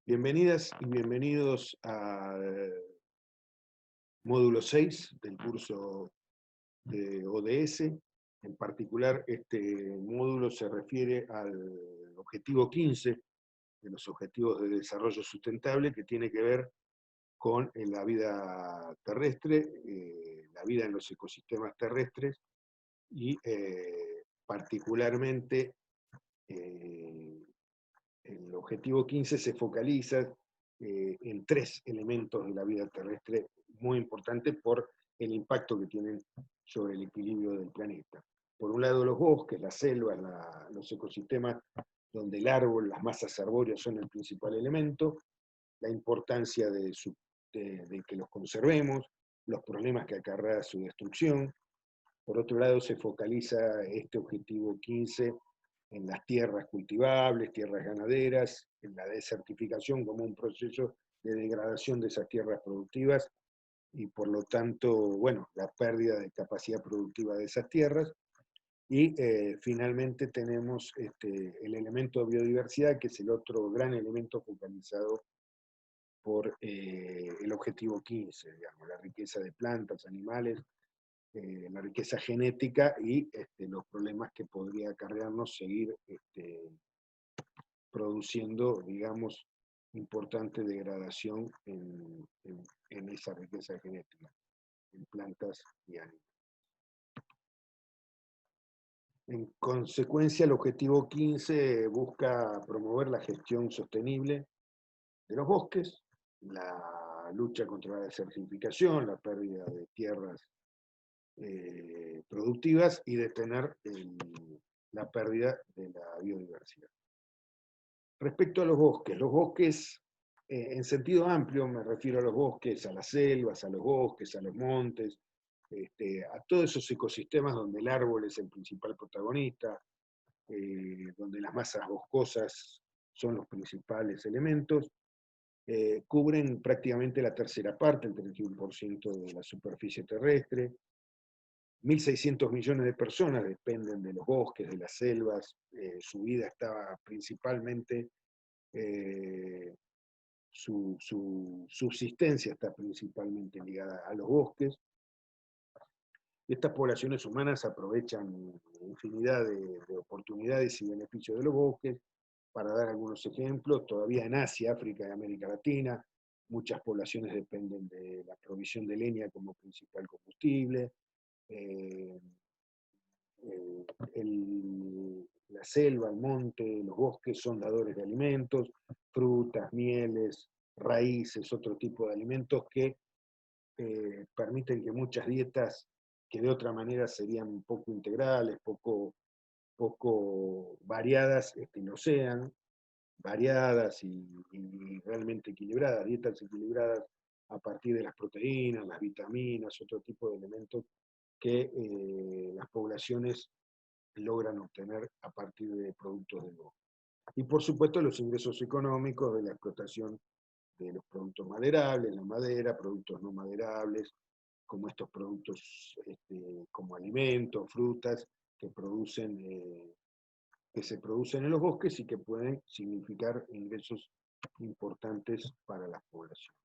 Bienvenidas y bienvenidos al módulo 6 del curso de ODS. En particular, este módulo se refiere al objetivo 15 de los Objetivos de Desarrollo Sustentable, que tiene que ver con la vida terrestre, la vida en los ecosistemas terrestres y particularmente eh, el objetivo 15 se focaliza en tres elementos de la vida terrestre muy importantes por el impacto que tienen sobre el equilibrio del planeta. Por un lado, los bosques, las selvas, los ecosistemas donde el árbol, las masas arbóreas son el principal elemento, la importancia de que los conservemos, los problemas que acarrea su destrucción. Por otro lado, se focaliza este objetivo 15 en las tierras cultivables, tierras ganaderas, en la desertificación como un proceso de degradación de esas tierras productivas y por lo tanto, bueno, la pérdida de capacidad productiva de esas tierras. Y finalmente tenemos el elemento de biodiversidad, que es el otro gran elemento focalizado por el objetivo 15, digamos, la riqueza de plantas, animales, la riqueza genética y los problemas que podría acarrearnos seguir produciendo, digamos, importante degradación en esa riqueza genética, en plantas y animales. En consecuencia, el objetivo 15 busca promover la gestión sostenible de los bosques, la lucha contra la desertificación, la pérdida de tierras productivas y detener la pérdida de la biodiversidad. Respecto a los bosques en sentido amplio, me refiero a los bosques, a las selvas, a los bosques, a los montes, a todos esos ecosistemas donde el árbol es el principal protagonista, donde las masas boscosas son los principales elementos, cubren prácticamente la tercera parte, el 31% de la superficie terrestre. 1.600 millones de personas dependen de los bosques, de las selvas, su vida estaba principalmente, su subsistencia está principalmente ligada a los bosques. Estas poblaciones humanas aprovechan infinidad de oportunidades y beneficios de los bosques. Para dar algunos ejemplos, todavía en Asia, África y América Latina, muchas poblaciones dependen de la provisión de leña como principal combustible. Eh, la selva, el monte, los bosques son dadores de alimentos, frutas, mieles, raíces, otro tipo de alimentos que permiten que muchas dietas que de otra manera serían poco integrales, poco variadas, no sean variadas y realmente equilibradas, dietas equilibradas a partir de las proteínas, las vitaminas, otro tipo de elementos que las poblaciones logran obtener a partir de productos del bosque. Y por supuesto los ingresos económicos de la explotación de los productos maderables, la madera, productos no maderables, como estos productos como alimentos, frutas, que, que se producen en los bosques y que pueden significar ingresos importantes para las poblaciones.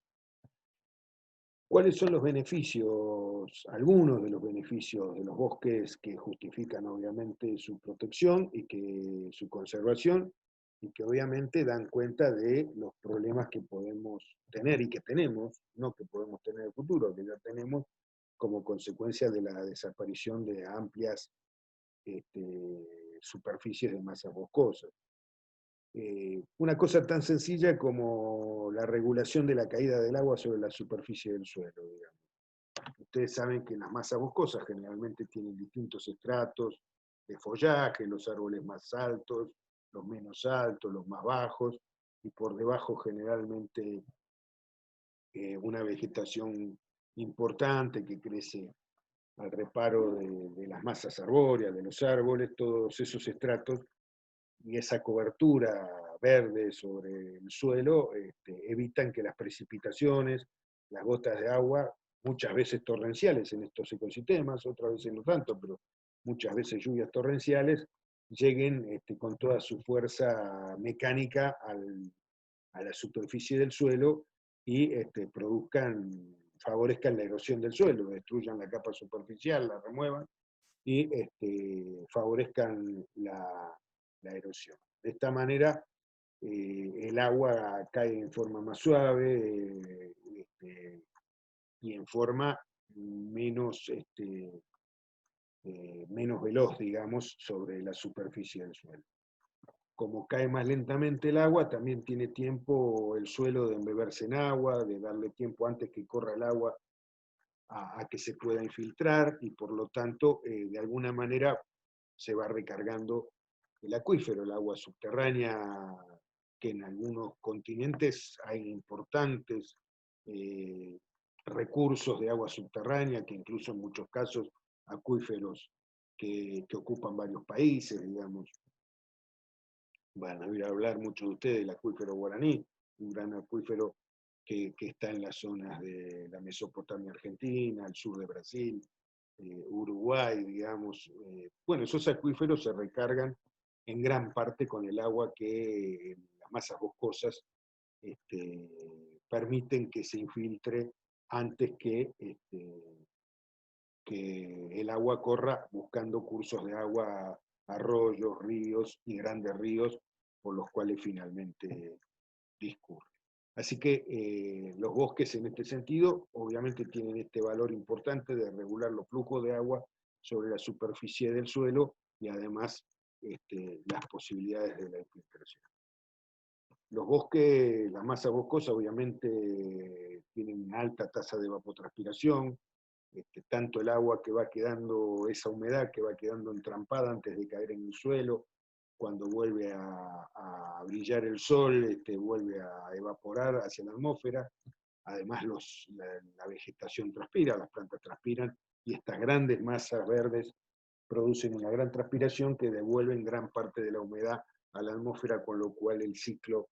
¿Cuáles son los beneficios, algunos de los beneficios de los bosques que justifican obviamente su protección y que su conservación y que obviamente dan cuenta de los problemas que podemos tener y que tenemos, no que podemos tener en el futuro, que ya tenemos como consecuencia de la desaparición de amplias superficies de masas boscosas? Una cosa tan sencilla como la regulación de la caída del agua sobre la superficie del suelo, digamos. Ustedes saben que las masas boscosas generalmente tienen distintos estratos de follaje, los árboles más altos, los menos altos, los más bajos, y por debajo generalmente una vegetación importante que crece al reparo de las masas arbóreas, de los árboles, todos esos estratos y esa cobertura verde sobre el suelo evitan que las precipitaciones, las gotas de agua, muchas veces torrenciales en estos ecosistemas, otras veces no tanto, pero muchas veces lluvias torrenciales, lleguen con toda su fuerza mecánica a la superficie del suelo y favorezcan la erosión del suelo, destruyan la capa superficial, la remuevan y favorezcan la erosión. De esta manera, el agua cae en forma más suave y en forma menos, menos veloz, digamos, sobre la superficie del suelo. Como cae más lentamente el agua, también tiene tiempo el suelo de embeberse en agua, de darle tiempo antes que corra el agua a que se pueda infiltrar, y por lo tanto, de alguna manera, se va recargando el acuífero, el agua subterránea, que en algunos continentes hay importantes recursos de agua subterránea, que incluso en muchos casos acuíferos que ocupan varios países, digamos. Van a oír hablar muchos de ustedes del acuífero guaraní, un gran acuífero que está en las zonas de la Mesopotamia argentina, al sur de Brasil, Uruguay, digamos. Bueno, esos acuíferos se recargan en gran parte con el agua que las masas boscosas permiten que se infiltre antes que el agua corra buscando cursos de agua, arroyos, ríos y grandes ríos por los cuales finalmente discurre. Así que los bosques en este sentido obviamente tienen este valor importante de regular los flujos de agua sobre la superficie del suelo y además las posibilidades de la infiltración. Los bosques, las masas boscosas obviamente tienen una alta tasa de evapotranspiración, tanto el agua que va quedando, esa humedad que va quedando entrampada antes de caer en el suelo, cuando vuelve a brillar el sol, vuelve a evaporar hacia la atmósfera. Además la vegetación transpira, las plantas transpiran, y estas grandes masas verdes producen una gran transpiración que devuelven gran parte de la humedad a la atmósfera, con lo cual el ciclo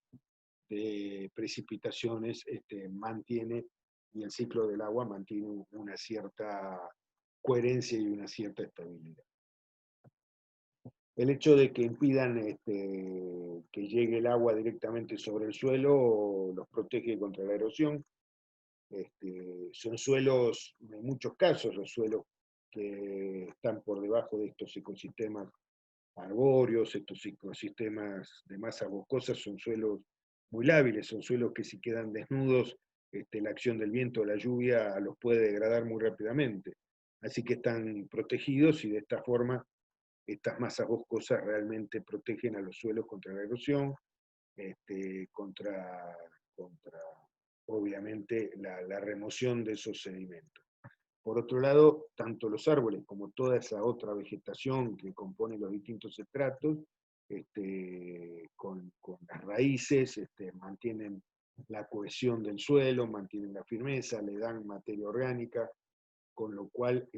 de precipitaciones mantiene, y el ciclo del agua mantiene una cierta coherencia y una cierta estabilidad. El hecho de que impidan que llegue el agua directamente sobre el suelo los protege contra la erosión. Son suelos, en muchos casos, los suelos que están por debajo de estos ecosistemas arbóreos, estos ecosistemas de masas boscosas, son suelos muy lábiles, son suelos que si quedan desnudos, la acción del viento o la lluvia los puede degradar muy rápidamente. Así que están protegidos, y de esta forma estas masas boscosas realmente protegen a los suelos contra la erosión, contra obviamente la remoción de esos sedimentos. Por otro lado, tanto los árboles como toda esa otra vegetación que compone los distintos estratos, con las raíces, mantienen la cohesión del suelo, mantienen la firmeza, le dan materia orgánica, con lo cual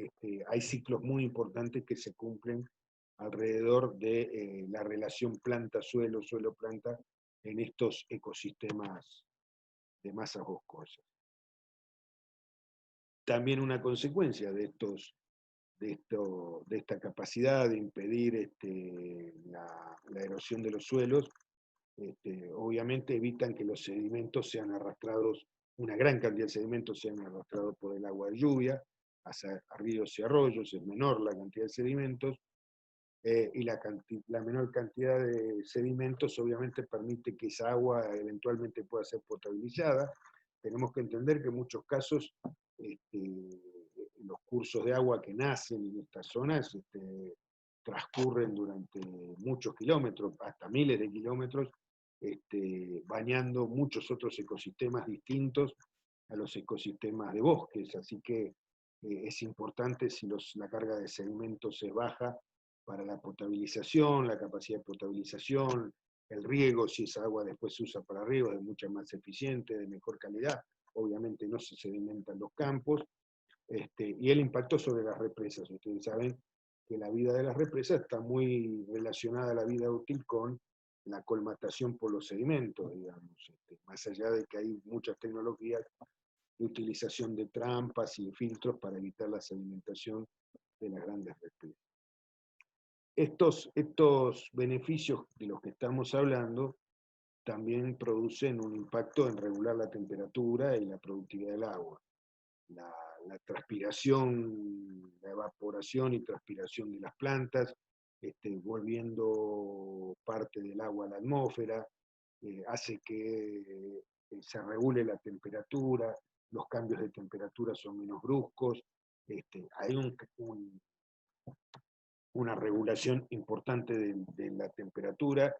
hay ciclos muy importantes que se cumplen alrededor de la relación planta-suelo, suelo-planta en estos ecosistemas de masas boscosas. También una consecuencia de esta capacidad de impedir la erosión de los suelos, obviamente evitan que los sedimentos sean arrastrados, una gran cantidad de sedimentos sean arrastrados por el agua de lluvia hacia ríos y arroyos. Es menor la cantidad de sedimentos, y la menor cantidad de sedimentos obviamente permite que esa agua eventualmente pueda ser potabilizada. Tenemos que entender que en muchos casos los cursos de agua que nacen en estas zonas transcurren durante muchos kilómetros, hasta miles de kilómetros, bañando muchos otros ecosistemas distintos a los ecosistemas de bosques. Así que es importante, si la carga de sedimentos es baja, para la potabilización, la capacidad de potabilización, el riego, si esa agua después se usa para riego, es mucho más eficiente, de mejor calidad. Obviamente no se sedimentan los campos, y el impacto sobre las represas. Ustedes saben que la vida de las represas está muy relacionada a la vida útil con la colmatación por los sedimentos, digamos, más allá de que hay muchas tecnologías de utilización de trampas y de filtros para evitar la sedimentación de las grandes represas. Estos beneficios de los que estamos hablando también producen un impacto en regular la temperatura y la productividad del agua. La, la transpiración, la evaporación y transpiración de las plantas, volviendo parte del agua a la atmósfera, hace que se regule la temperatura, los cambios de temperatura son menos bruscos, hay una regulación importante de la temperatura,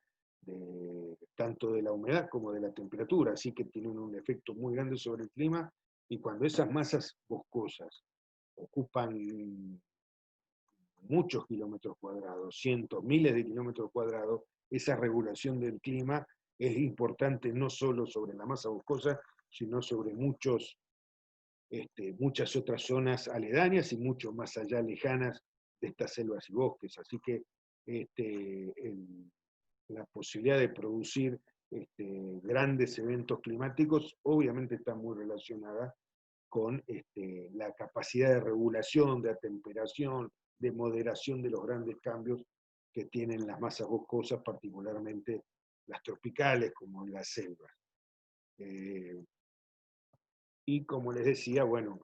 tanto de la humedad como de la temperatura, así que tienen un efecto muy grande sobre el clima, y cuando esas masas boscosas ocupan muchos kilómetros cuadrados, cientos, miles de kilómetros cuadrados, esa regulación del clima es importante no solo sobre la masa boscosa, sino sobre muchas otras zonas aledañas y mucho más allá lejanas de estas selvas y bosques. Así que la posibilidad de producir grandes eventos climáticos obviamente está muy relacionada con la capacidad de regulación, de atemperación, de moderación de los grandes cambios que tienen las masas boscosas, particularmente las tropicales, como en las selvas. Y como les decía, bueno,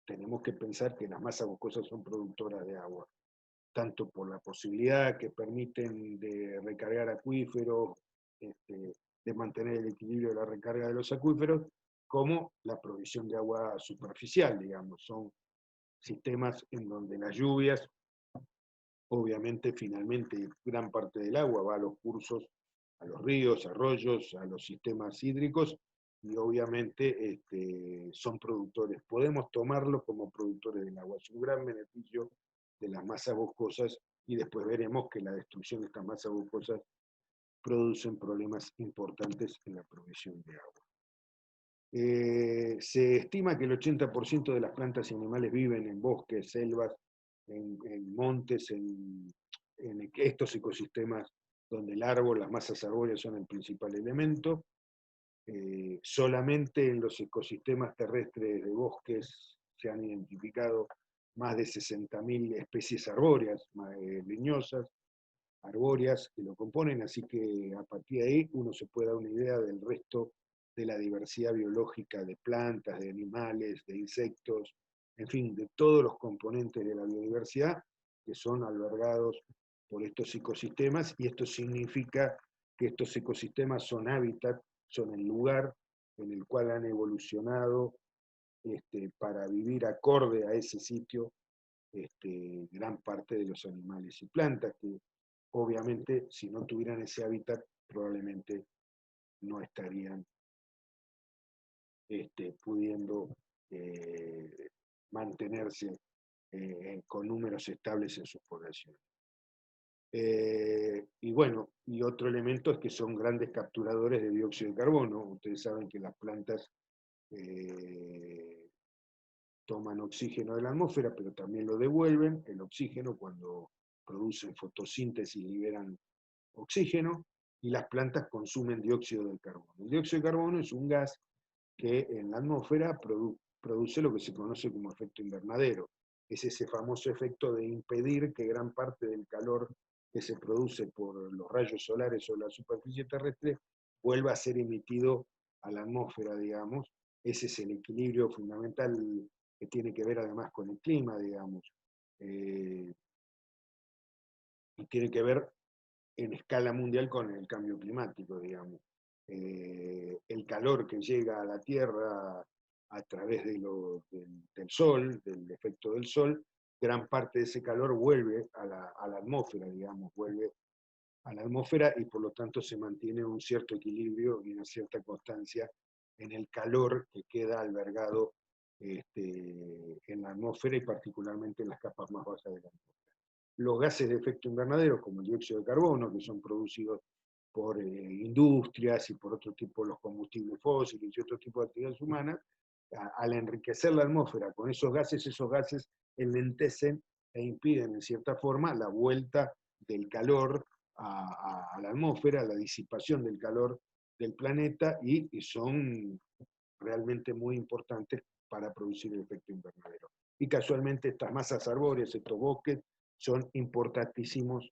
tenemos que pensar que las masas boscosas son productoras de agua, tanto por la posibilidad que permiten de recargar acuíferos, de mantener el equilibrio de la recarga de los acuíferos, como la provisión de agua superficial, digamos. Son sistemas en donde las lluvias, obviamente, finalmente, gran parte del agua va a los cursos, a los ríos, arroyos, a los sistemas hídricos, y obviamente son productores. Podemos tomarlos como productores del agua. Es un gran beneficio de las masas boscosas, y después veremos que la destrucción de estas masas boscosas producen problemas importantes en la provisión de agua. Se estima que el 80% de las plantas y animales viven en bosques, selvas, en montes, en estos ecosistemas donde el árbol, las masas arbóreas son el principal elemento. Solamente en los ecosistemas terrestres de bosques se han identificado más de 60.000 especies arbóreas, leñosas, arbóreas que lo componen, así que a partir de ahí uno se puede dar una idea del resto de la diversidad biológica de plantas, de animales, de insectos, en fin, de todos los componentes de la biodiversidad que son albergados por estos ecosistemas, y esto significa que estos ecosistemas son hábitat, son el lugar en el cual han evolucionado para vivir acorde a ese sitio gran parte de los animales y plantas, que obviamente si no tuvieran ese hábitat probablemente no estarían pudiendo mantenerse con números estables en sus poblaciones. Y bueno, y otro elemento es que son grandes capturadores de dióxido de carbono. Ustedes saben que las plantas toman oxígeno de la atmósfera, pero también lo devuelven. El oxígeno, cuando producen fotosíntesis, liberan oxígeno, y las plantas consumen dióxido de carbono. El dióxido de carbono es un gas que en la atmósfera produce lo que se conoce como efecto invernadero. Es ese famoso efecto de impedir que gran parte del calor que se produce por los rayos solares o la superficie terrestre vuelva a ser emitido a la atmósfera, digamos. Ese es el equilibrio fundamental que tiene que ver además con el clima, digamos. Y tiene que ver en escala mundial con el cambio climático, digamos. El calor que llega a la Tierra a través del sol, del efecto del sol, gran parte de ese calor vuelve a la atmósfera, digamos, vuelve a la atmósfera, y por lo tanto se mantiene un cierto equilibrio y una cierta constancia en el calor que queda albergado en la atmósfera, y particularmente en las capas más bajas de la atmósfera. Los gases de efecto invernadero, como el dióxido de carbono, que son producidos por industrias y por otro tipo de los combustibles fósiles y otro tipo de actividades humanas, al enriquecer la atmósfera con esos gases enlentecen e impiden en cierta forma la vuelta del calor a la atmósfera, la disipación del calor del planeta, y son realmente muy importantes para producir el efecto invernadero. Y casualmente estas masas arbóreas, estos bosques, son importantísimos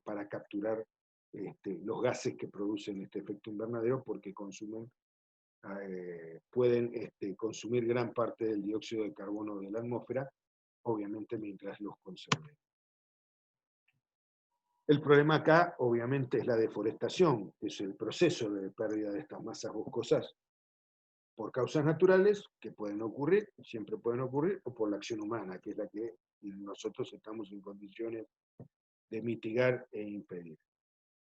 para capturar los gases que producen este efecto invernadero, porque pueden consumir gran parte del dióxido de carbono de la atmósfera, obviamente mientras los conserven. El problema acá, obviamente, es la deforestación, que es el proceso de pérdida de estas masas boscosas por causas naturales, que pueden ocurrir, siempre pueden ocurrir, o por la acción humana, que es la que nosotros estamos en condiciones de mitigar e impedir.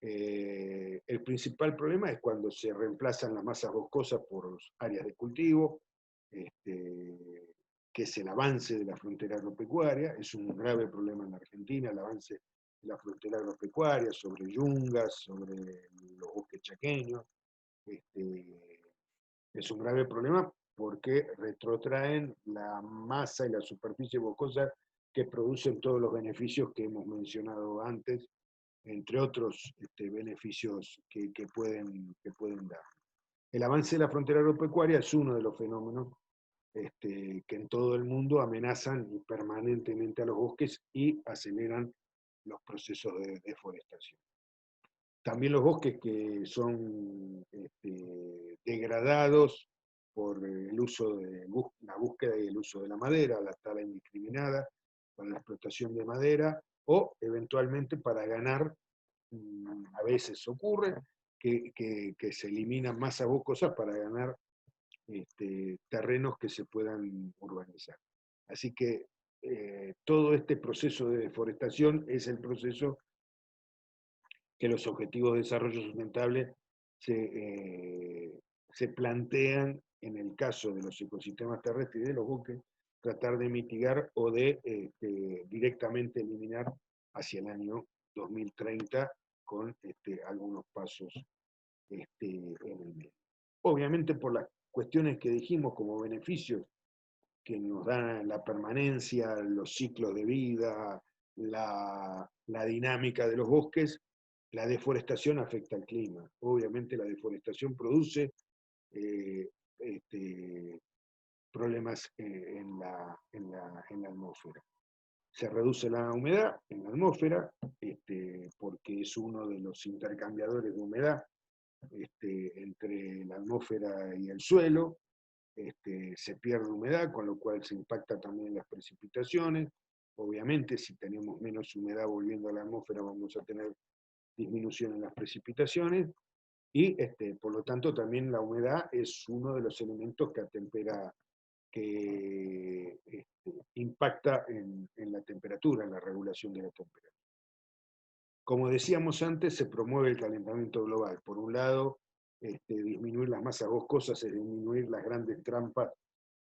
El principal problema es cuando se reemplazan las masas boscosas por áreas de cultivo, que es el avance de la frontera agropecuaria. Es un grave problema en la Argentina, el avance de la frontera agropecuaria sobre yungas, sobre los bosques chaqueños. Es un grave problema porque retrotraen la masa y la superficie boscosa que producen todos los beneficios que hemos mencionado antes, entre otros beneficios que pueden dar. El avance de la frontera agropecuaria es uno de los fenómenos que en todo el mundo amenazan permanentemente a los bosques y aceleran los procesos de deforestación. También los bosques que son degradados por el uso de la búsqueda y el uso de la madera, la tala indiscriminada, para la explotación de madera, o eventualmente para ganar, a veces ocurre, que se eliminan masas boscosas para ganar terrenos que se puedan urbanizar. Así que todo este proceso de deforestación es el proceso que los objetivos de desarrollo sustentable se plantean en el caso de los ecosistemas terrestres y de los bosques, tratar de mitigar o de directamente eliminar hacia el año 2030 con algunos pasos en el medio. Obviamente por las cuestiones que dijimos como beneficios que nos dan la permanencia, los ciclos de vida, la dinámica de los bosques, la deforestación afecta al clima. Obviamente la deforestación produce problemas en la atmósfera. Se reduce la humedad en la atmósfera, porque es uno de los intercambiadores de humedad entre la atmósfera y el suelo. Se pierde humedad, con lo cual se impacta también en las precipitaciones. Obviamente, si tenemos menos humedad volviendo a la atmósfera, vamos a tener disminución en las precipitaciones, y por lo tanto también la humedad es uno de los elementos que atempera, que impacta en la temperatura, en la regulación de la temperatura. Como decíamos antes, se promueve el calentamiento global. Por un lado, disminuir las masas boscosas es disminuir las grandes trampas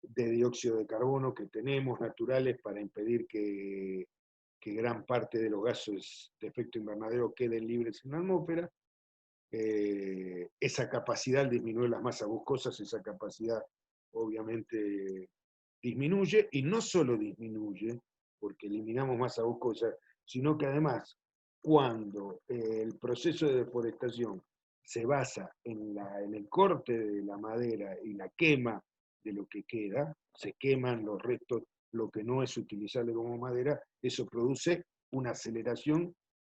de dióxido de carbono que tenemos naturales para impedir que gran parte de los gases de efecto invernadero queden libres en la atmósfera. Esa capacidad al disminuir las masas boscosas, esa capacidad obviamente disminuye, y no solo disminuye porque eliminamos masa boscosa, sino que además, cuando el proceso de deforestación se basa en el corte de la madera y la quema de lo que queda, se queman los restos, lo que no es utilizable como madera, eso produce una aceleración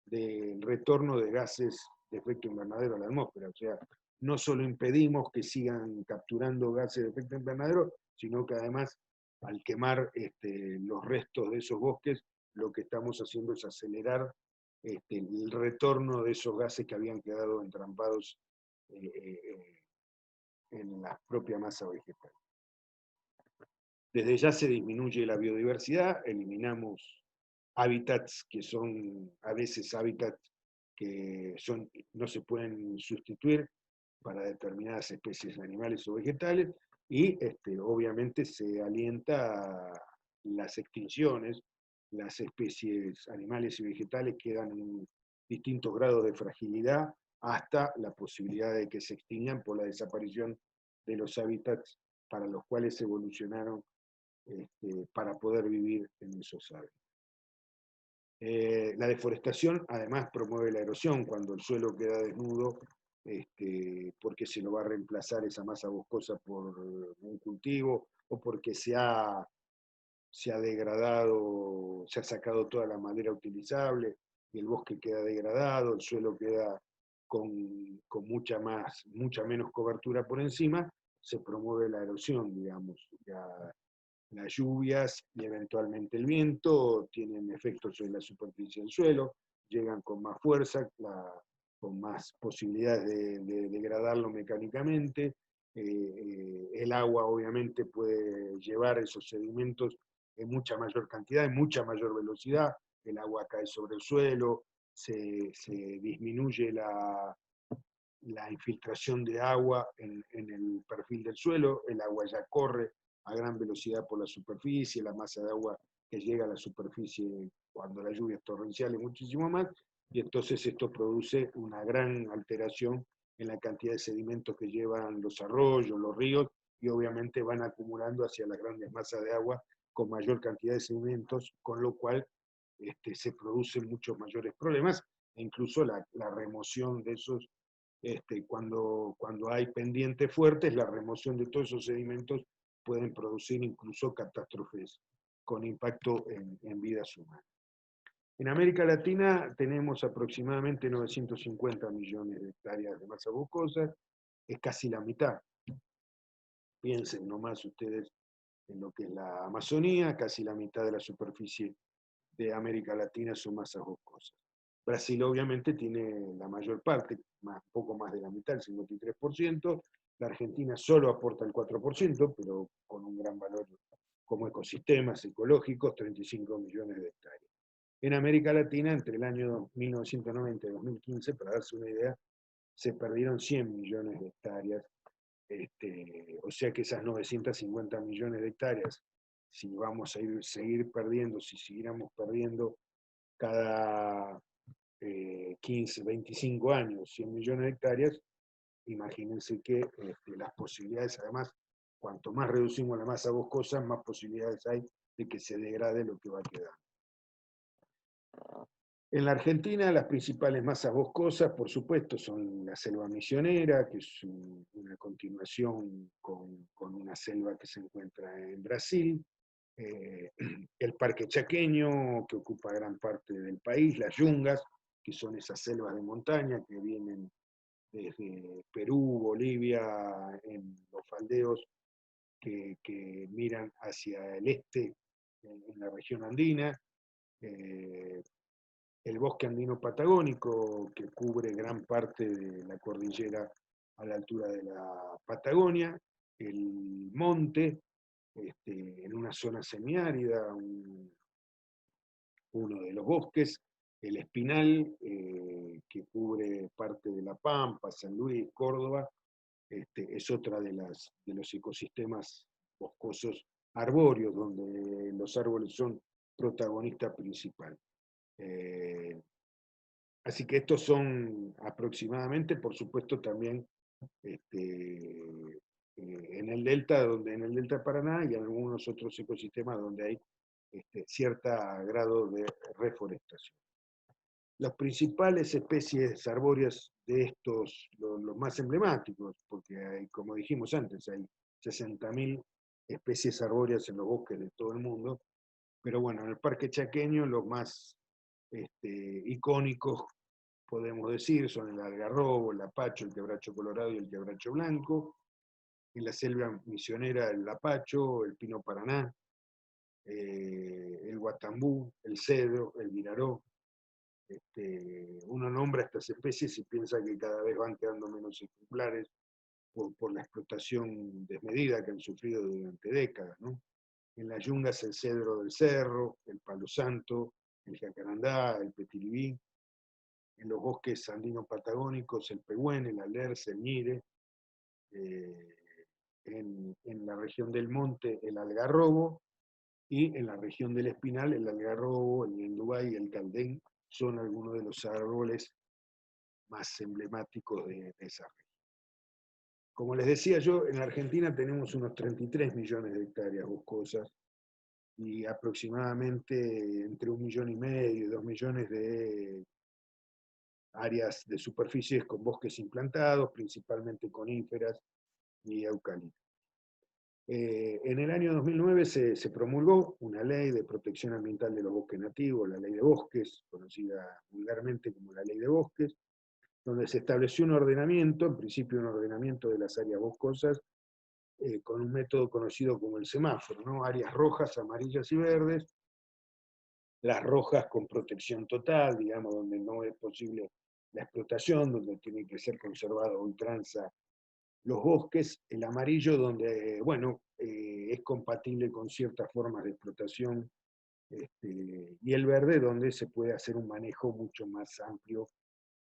del retorno de gases de efecto invernadero a la atmósfera. O sea, no solo impedimos que sigan capturando gases de efecto invernadero, sino que además, al quemar los restos de esos bosques, lo que estamos haciendo es acelerar el retorno de esos gases que habían quedado entrampados en la propia masa vegetal. Desde ya se disminuye la biodiversidad, eliminamos hábitats que son a veces hábitats que no se pueden sustituir para determinadas especies animales o vegetales, y obviamente se alienta las extinciones. Las especies animales y vegetales quedan en distintos grados de fragilidad, hasta la posibilidad de que se extingan por la desaparición de los hábitats para los cuales evolucionaron para poder vivir en esos hábitats. La deforestación además promueve la erosión cuando el suelo queda desnudo, porque se lo va a reemplazar esa masa boscosa por un cultivo, o porque se ha degradado, se ha sacado toda la madera utilizable, y el bosque queda degradado, el suelo queda con mucha menos cobertura por encima, se promueve la erosión, digamos. Las lluvias y eventualmente el viento tienen efectos sobre la superficie del suelo, llegan con más fuerza, con más posibilidades de degradarlo mecánicamente. El agua obviamente puede llevar esos sedimentos en mucha mayor cantidad, en mucha mayor velocidad. El agua cae sobre el suelo, se disminuye la infiltración de agua en el perfil del suelo, el agua ya corre a gran velocidad por la superficie, la masa de agua que llega a la superficie cuando la lluvia es torrencial es muchísimo más, y entonces esto produce una gran alteración en la cantidad de sedimentos que llevan los arroyos, los ríos, y obviamente van acumulando hacia las grandes masas de agua con mayor cantidad de sedimentos, con lo cual se producen muchos mayores problemas, e incluso la remoción de esos, cuando hay pendientes fuertes, la remoción de todos esos sedimentos pueden producir incluso catástrofes con impacto en vidas humanas. En América Latina tenemos aproximadamente 950 millones de hectáreas de masa boscosa, es casi la mitad. Piensen nomás ustedes en lo que es la Amazonía, casi la mitad de la superficie de América Latina son masas boscosas. Brasil obviamente tiene la mayor parte, poco más de la mitad, el 53%. La Argentina solo aporta el 4%, pero con un gran valor como ecosistemas ecológicos, 35 millones de hectáreas. En América Latina, entre el año 1990 y 2015, para darse una idea, se perdieron 100 millones de hectáreas. O sea que esas 950 millones de hectáreas, si vamos a seguir perdiendo, si siguiéramos perdiendo cada 15, 25 años 100 millones de hectáreas, imagínense que las posibilidades, además, cuanto más reducimos la masa boscosa, más posibilidades hay de que se degrade lo que va a quedar. En la Argentina, las principales masas boscosas, por supuesto, son la selva misionera, que es una continuación con una selva que se encuentra en Brasil, el Parque Chaqueño, que ocupa gran parte del país, las yungas, que son esas selvas de montaña que vienen desde Perú, Bolivia, en los faldeos que miran hacia el este, en la región andina, el bosque andino patagónico, que cubre gran parte de la cordillera a la altura de la Patagonia, el monte, en una zona semiárida, uno de los bosques, el espinal, que cubre parte de La Pampa, San Luis, Córdoba, es otra de los ecosistemas boscosos arbóreos, donde los árboles son protagonista principal. Así que estos son aproximadamente, por supuesto, también en el delta de Paraná y en algunos otros ecosistemas donde hay cierto grado de reforestación. Las principales especies arbóreas de estos, los más emblemáticos, porque hay, como dijimos antes, hay 60.000 especies arbóreas en los bosques de todo el mundo, pero bueno, en el Parque Chaqueño los más icónicos, podemos decir, son el algarrobo, el lapacho, el quebracho colorado y el quebracho blanco. En la selva misionera el lapacho, el pino paraná, el guatambú, el cedro, el viraró. Uno nombra estas especies y piensa que cada vez van quedando menos ejemplares por la explotación desmedida que han sufrido durante décadas, ¿no? En las yungas el cedro del cerro, el palo santo, el jacarandá, el petilibí. En los bosques andino-patagónicos el pehuen, el alerce, el ñire. En la región del monte el algarrobo, y en la región del espinal el algarrobo, el ñandubay y el caldén son algunos de los árboles más emblemáticos de esa región. Como les decía yo, en la Argentina tenemos unos 33 millones de hectáreas boscosas y aproximadamente entre 1,5 millones y 2 millones de áreas de superficies con bosques implantados, principalmente coníferas y eucaliptos. En el año 2009 se promulgó una ley de protección ambiental de los bosques nativos, la ley de bosques, conocida vulgarmente como la ley de bosques, donde se estableció un ordenamiento, en principio un ordenamiento de las áreas boscosas, con un método conocido como el semáforo, ¿no? Áreas rojas, amarillas y verdes, las rojas con protección total, digamos, donde no es posible la explotación, donde tienen que ser conservados a ultranza los bosques, el amarillo donde, bueno, es compatible con ciertas formas de explotación, y el verde donde se puede hacer un manejo mucho más amplio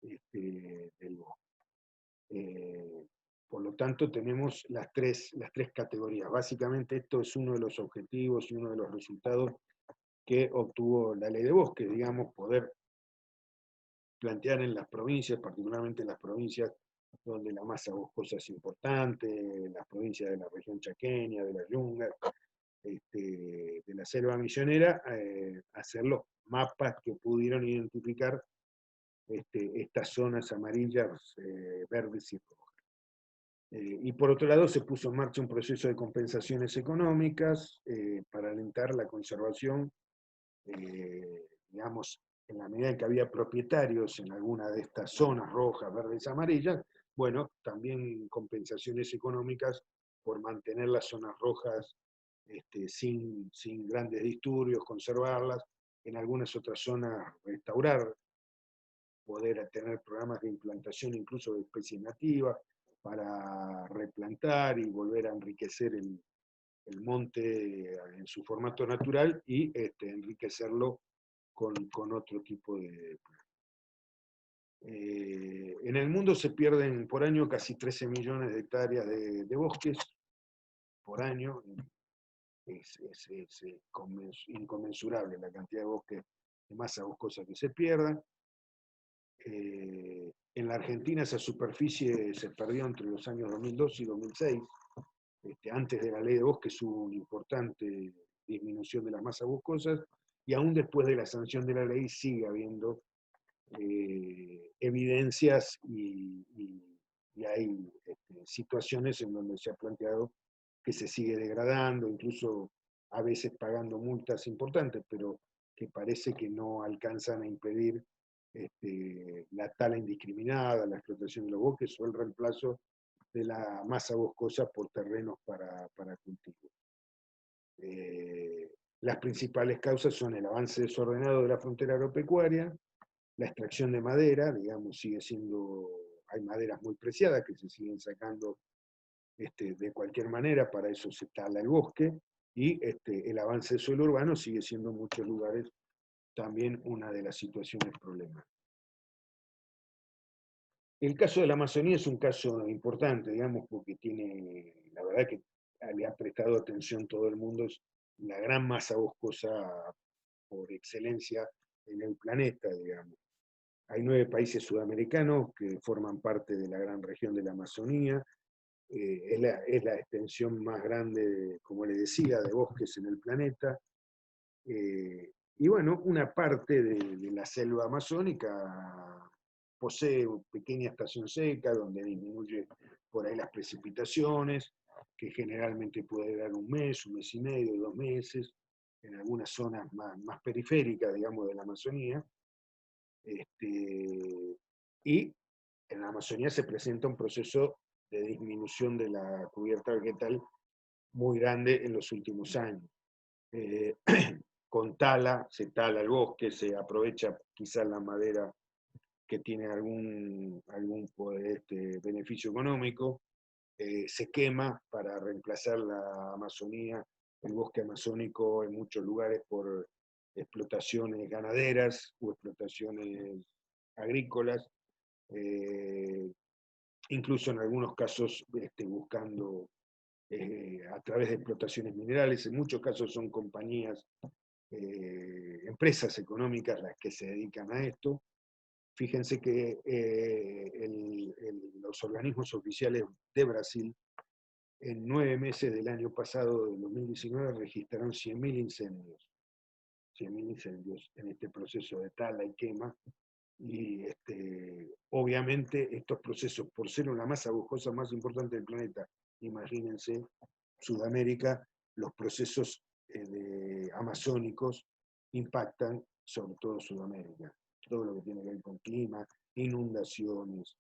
del bosque. Por lo tanto, tenemos las tres categorías. Básicamente esto es uno de los objetivos y uno de los resultados que obtuvo la ley de bosques, digamos, poder plantear en las provincias, particularmente en las provincias donde la masa boscosa es importante, las provincias de la región chaqueña, de la Yunga, de la selva misionera, hacer los mapas que pudieron identificar estas zonas amarillas, verdes y rojas. Y por otro lado, se puso en marcha un proceso de compensaciones económicas para alentar la conservación, digamos, en la medida en que había propietarios en alguna de estas zonas rojas, verdes, amarillas, bueno, también compensaciones económicas por mantener las zonas rojas sin grandes disturbios, conservarlas, en algunas otras zonas restaurar, poder tener programas de implantación incluso de especies nativas para replantar y volver a enriquecer el monte en su formato natural y enriquecerlo con otro tipo de... en el mundo se pierden por año casi 13 millones de hectáreas de bosques por año. Es inconmensurable la cantidad de bosques, de masa boscosa que se pierda. En la Argentina esa superficie se perdió entre los años 2002 y 2006. Antes de la ley de bosques hubo una importante disminución de las masas boscosas y aún después de la sanción de la ley sigue habiendo evidencias y hay situaciones en donde se ha planteado que se sigue degradando, incluso a veces pagando multas importantes, pero que parece que no alcanzan a impedir la tala indiscriminada, la explotación de los bosques o el reemplazo de la masa boscosa por terrenos para cultivo. Las principales causas son el avance desordenado de la frontera agropecuaria, la extracción de madera, digamos, sigue siendo, hay maderas muy preciadas que se siguen sacando de cualquier manera, para eso se tala el bosque, y el avance del suelo urbano sigue siendo en muchos lugares también una de las situaciones problemáticas. El caso de la Amazonía es un caso importante, digamos, porque tiene, la verdad que le ha prestado atención todo el mundo, es la gran masa boscosa por excelencia en el planeta, digamos. Hay 9 países sudamericanos que forman parte de la gran región de la Amazonía. Es la extensión más grande, como les decía, de bosques en el planeta. Y bueno, una parte de la selva amazónica posee una pequeña estación seca donde disminuye por ahí las precipitaciones, que generalmente puede dar un mes y medio, 2 meses, en algunas zonas más periféricas, digamos, de la Amazonía. Y en la Amazonía se presenta un proceso de disminución de la cubierta vegetal muy grande en los últimos años. Con tala, se tala el bosque, se aprovecha quizás la madera que tiene algún beneficio económico, se quema para reemplazar la Amazonía, el bosque amazónico en muchos lugares por explotaciones ganaderas o explotaciones agrícolas, incluso en algunos casos buscando a través de explotaciones minerales, en muchos casos son compañías, empresas económicas las que se dedican a esto. Fíjense que los organismos oficiales de Brasil en 9 meses del año pasado, del 2019, registraron 100.000 incendios. 100.000 incendios en este proceso de tala y quema. Y obviamente estos procesos, por ser una masa boscosa más importante del planeta, imagínense, Sudamérica, los procesos amazónicos impactan sobre todo Sudamérica. todo lo que tiene que ver con clima, inundaciones,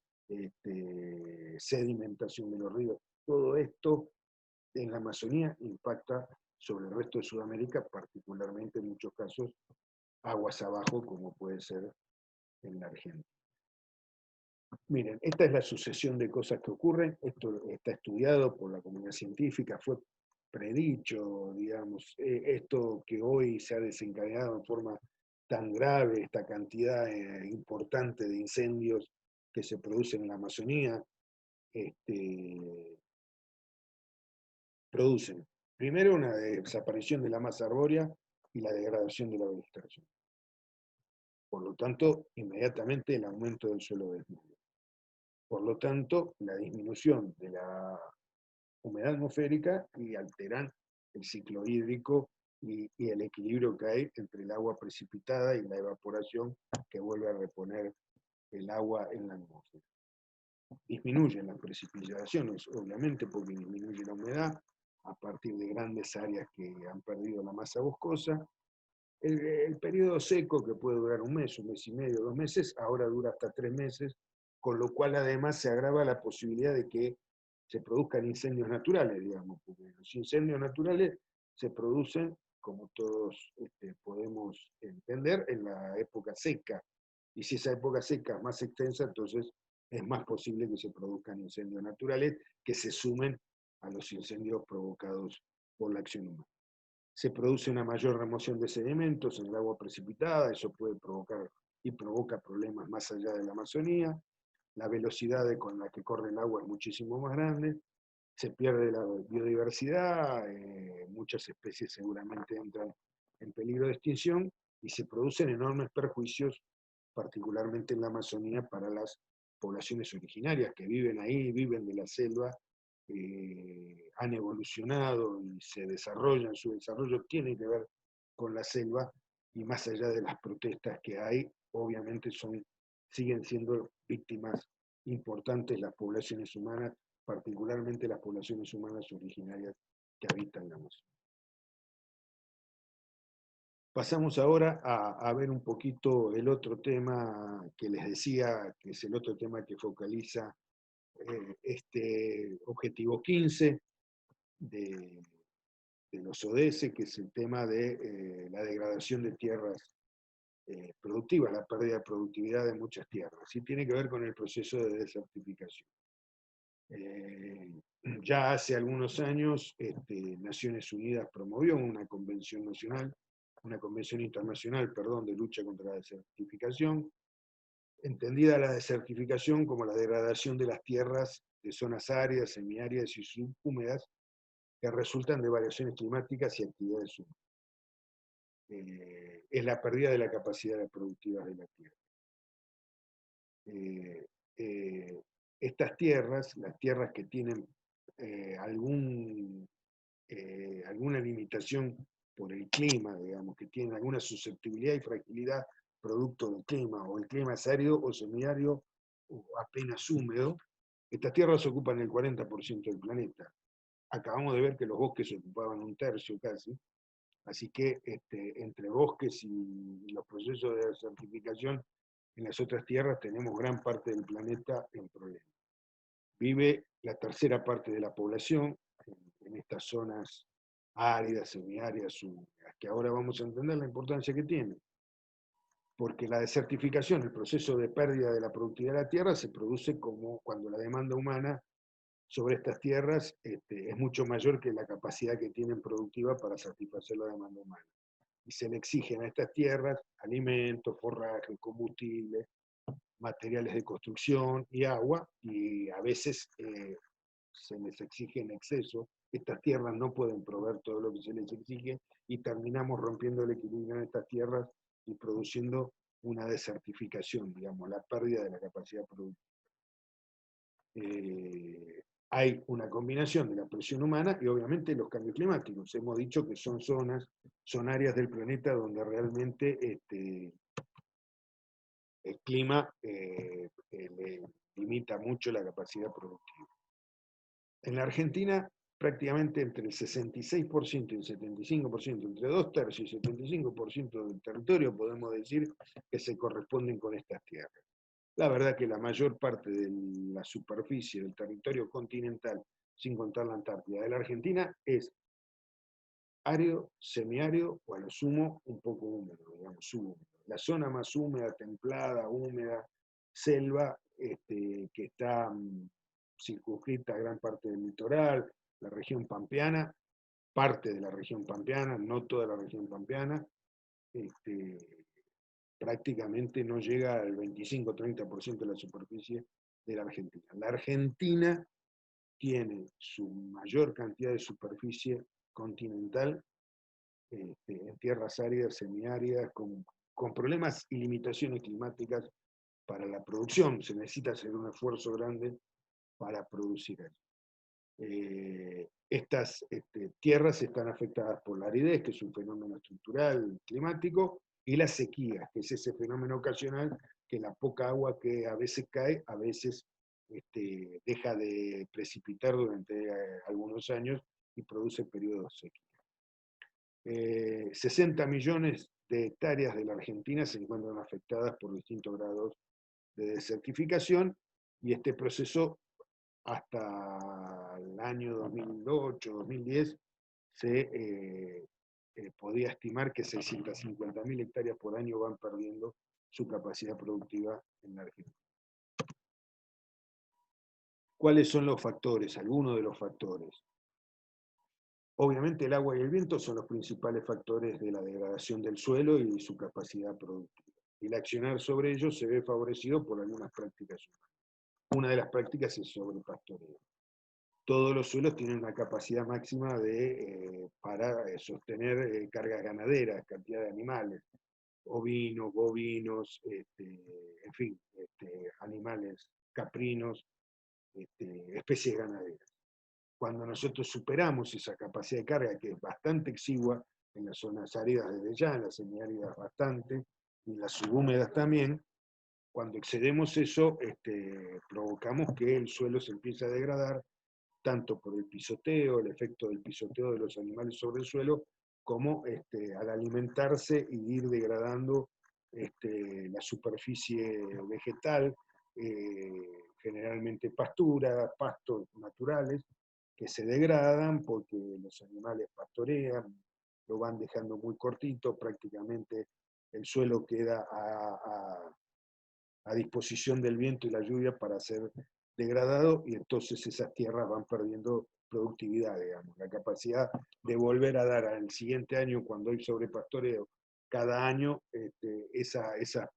sedimentación de los ríos, todo esto en la Amazonía impacta sobre el resto de Sudamérica, particularmente en muchos casos aguas abajo, como puede ser en la Argentina. Miren, esta es la sucesión de cosas que ocurren, esto está estudiado por la comunidad científica, fue predicho, digamos, esto que hoy se ha desencadenado en forma tan grave, esta cantidad importante de incendios que se producen en la Amazonía, producen primero una desaparición de la masa arbórea y la degradación de la vegetación. Por lo tanto, inmediatamente el aumento del suelo desnudo. Por lo tanto, la disminución de la humedad atmosférica y alteran el ciclo hídrico y el equilibrio que hay entre el agua precipitada y la evaporación que vuelve a reponer el agua en la atmósfera. Disminuyen las precipitaciones, obviamente, porque disminuye la humedad a partir de grandes áreas que han perdido la masa boscosa. El periodo seco, que puede durar un mes y medio, 2 meses, ahora dura hasta 3 meses, con lo cual además se agrava la posibilidad de que se produzcan incendios naturales, digamos, porque los incendios naturales se producen, como todos podemos entender, en la época seca. Y si esa época seca es más extensa, entonces es más posible que se produzcan incendios naturales que se sumen a los incendios provocados por la acción humana. Se produce una mayor remoción de sedimentos en el agua precipitada, eso puede provocar y provoca problemas más allá de la Amazonía. La velocidad con la que corre el agua es muchísimo más grande, se pierde la biodiversidad, muchas especies seguramente entran en peligro de extinción y se producen enormes perjuicios, particularmente en la Amazonía, para las poblaciones originarias que viven ahí, viven de la selva, han evolucionado y se desarrollan, su desarrollo tiene que ver con la selva y más allá de las protestas que hay, obviamente siguen siendo víctimas importantes las poblaciones humanas, particularmente las poblaciones humanas originarias que habitan la Amazonía. Pasamos ahora a ver un poquito el otro tema que les decía, que es el otro tema que focaliza este objetivo 15 de los ODS, que es el tema de la degradación de tierras productivas, la pérdida de productividad de muchas tierras, y tiene que ver con el proceso de desertificación. Ya hace algunos años Naciones Unidas promovió una convención nacional, una convención internacional, perdón, de lucha contra la desertificación, entendida la desertificación como la degradación de las tierras de zonas áridas, semiáridas y subhúmedas que resultan de variaciones climáticas y actividades humanas. Es la pérdida de la capacidad productiva de la tierra. Estas tierras, las tierras que tienen alguna limitación por el clima, digamos, que tienen alguna susceptibilidad y fragilidad producto del clima, o el clima es árido o semiárido o apenas húmedo, estas tierras ocupan el 40% del planeta. Acabamos de ver que los bosques ocupaban un tercio casi, así que entre bosques y los procesos de desertificación en las otras tierras tenemos gran parte del planeta en problemas. Vive la tercera parte de la población en estas zonas áridas, semiáridas, húmedas, que ahora vamos a entender la importancia que tienen. Porque la desertificación, el proceso de pérdida de la productividad de la tierra, se produce como cuando la demanda humana sobre estas tierras es mucho mayor que la capacidad que tienen productiva para satisfacer la demanda humana. Y se le exigen a estas tierras alimentos, forraje, combustible, materiales de construcción y agua, y a veces se les exige en exceso. Estas tierras no pueden proveer todo lo que se les exige y terminamos rompiendo el equilibrio en estas tierras y produciendo una desertificación, digamos, la pérdida de la capacidad productiva. Hay una combinación de la presión humana y obviamente los cambios climáticos. Hemos dicho que son son áreas del planeta donde realmente el clima limita mucho la capacidad productiva. En la Argentina prácticamente entre el 66% y el 75%, entre 2/3 y 75% del territorio, podemos decir que se corresponden con estas tierras. La verdad que la mayor parte de la superficie del territorio continental, sin contar la Antártida de la Argentina, es árido, semiárido o a lo sumo un poco húmedo, digamos, subhúmedo. La zona más húmeda, templada, húmeda, selva, que está circunscrita a gran parte del litoral, la región pampeana, parte de la región pampeana, no toda la región pampeana, prácticamente no llega al 25-30% de la superficie de la Argentina. La Argentina tiene su mayor cantidad de superficie continental en tierras áridas, semiáridas, con problemas y limitaciones climáticas para la producción. Se necesita hacer un esfuerzo grande para producir eso. Estas tierras están afectadas por la aridez, que es un fenómeno estructural climático, y la sequía, que es ese fenómeno ocasional que la poca agua que a veces cae, a veces deja de precipitar durante algunos años y produce periodos de sequía. 60 millones de hectáreas de la Argentina se encuentran afectadas por distintos grados de desertificación, y este proceso hasta el año 2008-2010 se podía estimar que 650.000 hectáreas por año van perdiendo su capacidad productiva en la Argentina. ¿Cuáles son los factores? Algunos de los factores. Obviamente el agua y el viento son los principales factores de la degradación del suelo y su capacidad productiva. Y el accionar sobre ellos se ve favorecido por algunas prácticas humanas. Una de las prácticas es sobrepastoreo. Todos los suelos tienen una capacidad máxima para sostener cargas ganaderas, cantidad de animales, ovinos, bovinos, en fin, animales caprinos, especies ganaderas. Cuando nosotros superamos esa capacidad de carga, que es bastante exigua en las zonas áridas desde ya, en las semiáridas bastante, y en las subhúmedas también, cuando excedemos eso, provocamos que el suelo se empiece a degradar, tanto por el pisoteo, el efecto del pisoteo de los animales sobre el suelo, como al alimentarse y ir degradando la superficie vegetal, generalmente pasturas, pastos naturales, que se degradan porque los animales pastorean, lo van dejando muy cortito, prácticamente el suelo queda a disposición del viento y la lluvia para ser degradado, y entonces esas tierras van perdiendo productividad, digamos, la capacidad de volver a dar al siguiente año, cuando hay sobrepastoreo, cada año esa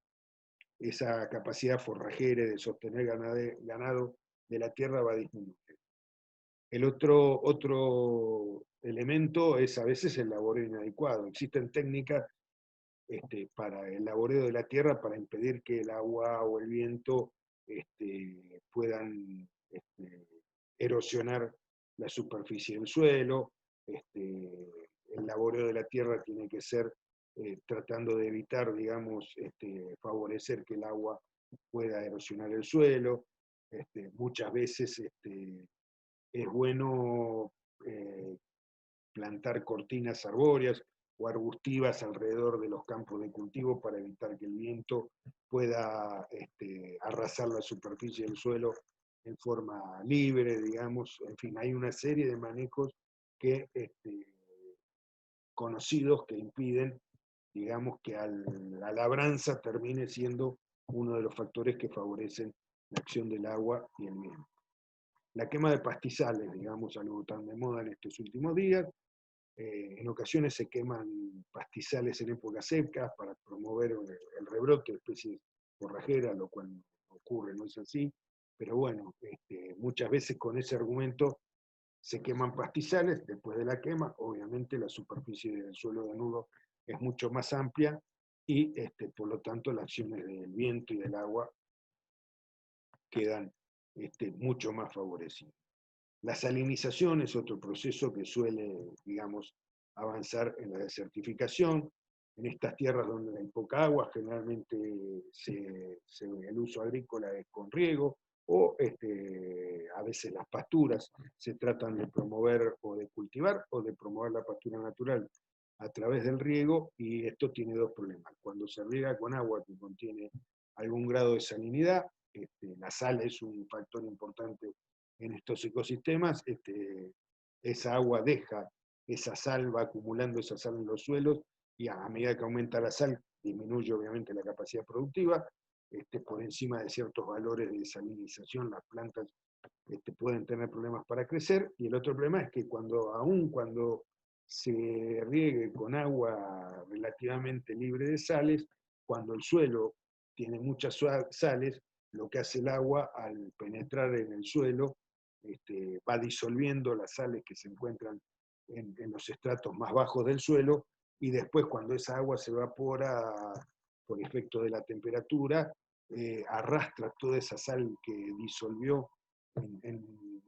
capacidad forrajera de sostener ganado de la tierra va a disminuir. El otro elemento es a veces el laboreo inadecuado. Existen técnicas para el laboreo de la tierra para impedir que el agua o el viento puedan erosionar la superficie del suelo. El laboreo de la tierra tiene que ser tratando de evitar, digamos, favorecer que el agua pueda erosionar el suelo. Muchas veces es bueno plantar cortinas arbóreas o arbustivas alrededor de los campos de cultivo para evitar que el viento pueda arrasar la superficie del suelo en forma libre, digamos. En fin, hay una serie de manejos que, conocidos, que impiden, digamos, que la labranza termine siendo uno de los factores que favorecen la acción del agua y el viento. La quema de pastizales, digamos, algo tan de moda en estos últimos días. En ocasiones se queman pastizales en épocas secas para promover el rebrote de especies forrajeras, lo cual no ocurre, no es así. Pero bueno, muchas veces con ese argumento se queman pastizales. Después de la quema, obviamente la superficie del suelo desnudo es mucho más amplia y por lo tanto las acciones del viento y del agua quedan mucho más favorecidas. La salinización es otro proceso que suele, digamos, avanzar en la desertificación. En estas tierras donde hay poca agua, generalmente el uso agrícola es con riego, o a veces las pasturas se tratan de promover o de cultivar o de promover la pastura natural a través del riego, y esto tiene dos problemas. Cuando se riega con agua que contiene algún grado de salinidad, la sal es un factor importante en estos ecosistemas, esa agua deja esa sal, va acumulando esa sal en los suelos, y a medida que aumenta la sal, disminuye obviamente la capacidad productiva, por encima de ciertos valores de salinización, las plantas pueden tener problemas para crecer, y el otro problema es que aun cuando se riegue con agua relativamente libre de sales, cuando el suelo tiene muchas sales, lo que hace el agua al penetrar en el suelo va disolviendo las sales que se encuentran en los estratos más bajos del suelo, y después cuando esa agua se evapora por efecto de la temperatura, arrastra toda esa sal que disolvió en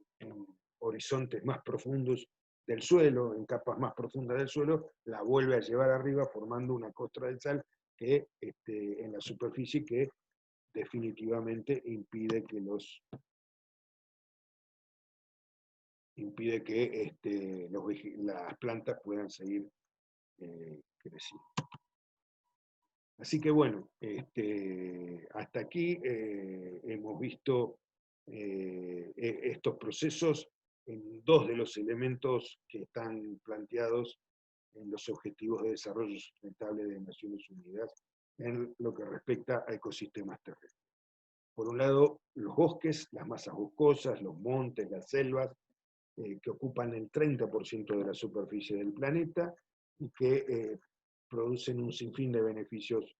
horizontes más profundos del suelo, en capas más profundas del suelo, la vuelve a llevar arriba formando una costra de sal que en la superficie, que definitivamente impide que las plantas puedan seguir creciendo. Así que bueno, hasta aquí hemos visto estos procesos en dos de los elementos que están planteados en los Objetivos de Desarrollo Sustentable de Naciones Unidas en lo que respecta a ecosistemas terrestres. Por un lado, los bosques, las masas boscosas, los montes, las selvas, que ocupan el 30% de la superficie del planeta y que producen un sinfín de beneficios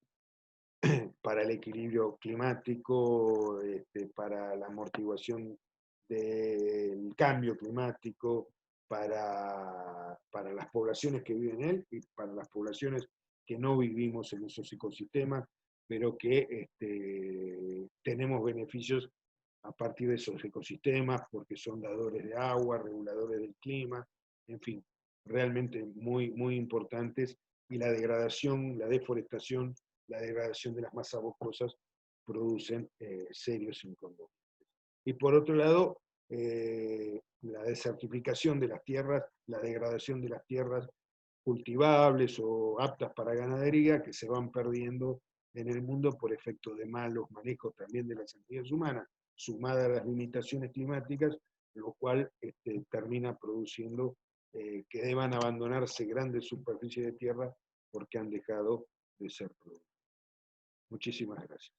para el equilibrio climático, para la amortiguación del cambio climático, para las poblaciones que viven en él y para las poblaciones que no vivimos en esos ecosistemas, pero que tenemos beneficios a partir de esos ecosistemas, porque son dadores de agua, reguladores del clima, en fin, realmente muy, muy importantes, y la degradación, la deforestación, la degradación de las masas boscosas producen serios inconvenientes. Y por otro lado, la desertificación de las tierras, la degradación de las tierras cultivables o aptas para ganadería, que se van perdiendo en el mundo por efecto de malos manejos también de las actividades humanas, sumada a las limitaciones climáticas, lo cual termina produciendo que deban abandonarse grandes superficies de tierra porque han dejado de ser productivas. Muchísimas gracias.